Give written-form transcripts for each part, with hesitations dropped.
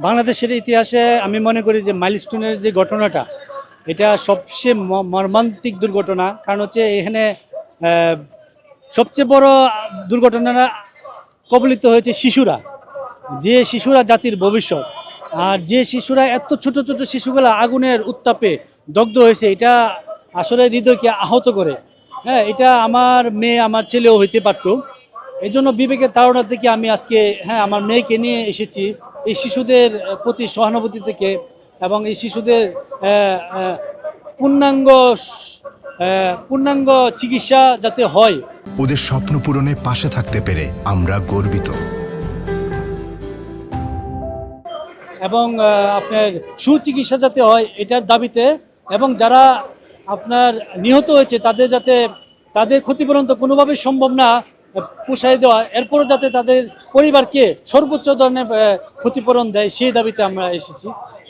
বাংলাদেশের ইতিহাসে আমি মনে করি যে মাইলস্টোনের যে ঘটনাটা এটা সবচেয়ে মর্মান্তিক দুর্ঘটনা। কারণ হচ্ছে এখানে আহ, সবচেয়ে বড় দুর্ঘটনাটা কবলিত হয়েছে শিশুরা, যে শিশুরা জাতির ভবিষ্যৎ। আর যে শিশুরা এত ছোট ছোট শিশুগুলা আগুনের উত্তাপে দগ্ধ হয়েছে, এটা আসলে হৃদয়কে আহত করে। হ্যাঁ, এটা আমার মেয়ে আমার ছেলেও হইতে পারতো। এই জন্য বিবেকের তাড়না থেকে আমি আজকে আমার মেয়েকে নিয়ে এসেছি এই শিশুদের প্রতি সহানুভূতি থেকে, এবং এই শিশুদের আহ, আহ, পূর্ণাঙ্গ পূর্ণাঙ্গ চিকিৎসা যাতে হয়। ওদের স্বপ্ন পূরণে পাশে থাকতে পেরে আমরা গর্বিত। এবং আপনার সুচিকিৎসা যাতে হয় এটার দাবিতে, এবং যারা আপনার নিহত হয়েছে তাদের যাতে তাদের ক্ষতিপূরণ তো কোনোভাবেই সম্ভব না পোষায় দেওয়া, এরপরও যাতে তাদের পরিবারকে সর্বোচ্চ ধরনের ক্ষতিপূরণ দেয় সেই দাবিতে আমরা এসেছি।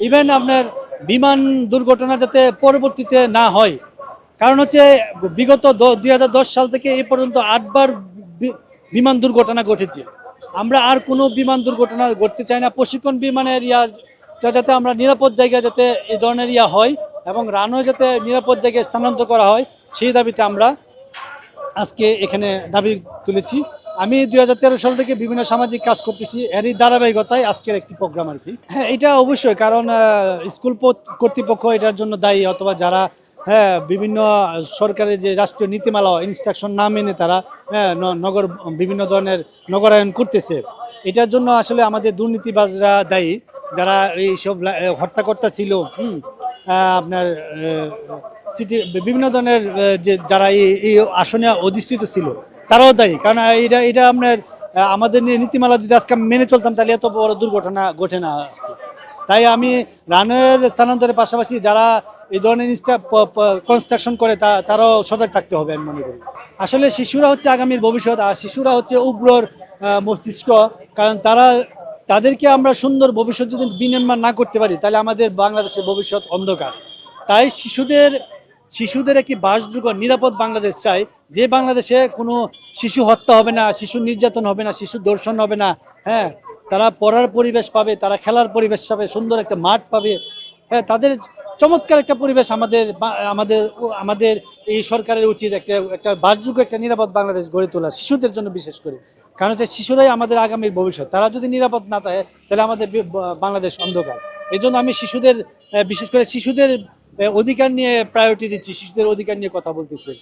ইভেন আপনার বিমান দুর্ঘটনা যাতে পরবর্তীতে না হয়, কারণ হচ্ছে বিগত 2010 সাল থেকে এ পর্যন্ত 8বার বিমান দুর্ঘটনা ঘটেছে। আমরা আর কোনো বিমান দুর্ঘটনা ঘটতে চাই না। প্রশিক্ষণ বিমানের ইয়াটা যাতে আমরা নিরাপদ জায়গায় যাতে এই ধরনের ইয়া হয়, এবং রানওয়ে যাতে নিরাপদ জায়গায় স্থানান্তর করা হয় সেই দাবিতে আমরা আজকে এখানে দাবি তুলেছি। আমি 2013 সাল থেকে বিভিন্ন সামাজিক কাজ করতেছি, এরই ধারাবাহিকতায় আজকের একটি প্রোগ্রাম আর কি। হ্যাঁ, এটা অবশ্যই, কারণ স্কুল কর্তৃপক্ষ এটার জন্য দায়ী, অথবা যারা বিভিন্ন সরকারের যে রাষ্ট্রীয় নীতিমালা ইনস্ট্রাকশন না মেনে তারা নগর বিভিন্ন ধরনের নগরায়ন করতেছে। এটার জন্য আসলে আমাদের দুর্নীতিবাজরা দায়ী, যারা এই সব হত্যাকর্তা ছিল। আপনার সিটি বিভিন্ন ধরনের যে যারা এই আসনে অধিষ্ঠিত ছিল তারাও দায়ী, কারণ এটা এটা আপনার আমাদের নীতিমালা যদি আজকে মেনে চলতাম তাহলে এত বড় দুর্ঘটনা ঘটে না আজকে। তাই আমি রানের স্থানান্তরের পাশাপাশি যারা এই ধরনের কনস্ট্রাকশন করে তারাও সজাগ থাকতে হবে আমি মনে করি। আসলে শিশুরা হচ্ছে আগামীর ভবিষ্যৎ, আর শিশুরা হচ্ছে উগ্রর মস্তিষ্ক। কারণ তাদেরকে আমরা সুন্দর ভবিষ্যৎ যদি বিনির্মাণ না করতে পারি তাহলে আমাদের বাংলাদেশের ভবিষ্যৎ অন্ধকার। তাই শিশুদের একটি বাসযোগ্য নিরাপদ বাংলাদেশ চাই, যে বাংলাদেশে কোনো শিশু হত্যা হবে না, শিশু নির্যাতন হবে না, শিশু দর্শন হবে না। হ্যাঁ, তারা পড়ার পরিবেশ পাবে, তারা খেলার পরিবেশ পাবে, সুন্দর একটা মাঠ পাবে। হ্যাঁ, তাদের চমৎকার একটা পরিবেশ আমাদের আমাদের আমাদের এই সরকারের উচিত একটা একটা বাসযোগ্য একটা নিরাপদ বাংলাদেশ গড়ে তোলা, শিশুদের জন্য বিশেষ করে। কারণ হচ্ছে শিশুরাই আমাদের আগামীর ভবিষ্যৎ, তারা যদি নিরাপদ না থাকে তাহলে আমাদের বাংলাদেশ অন্ধকার। এই জন্য আমি শিশুদের বিশেষ করে শিশুদের অধিকার নিয়ে প্রায়োরিটি দিচ্ছি, শিশুদের অধিকার নিয়ে কথা বলতেছি।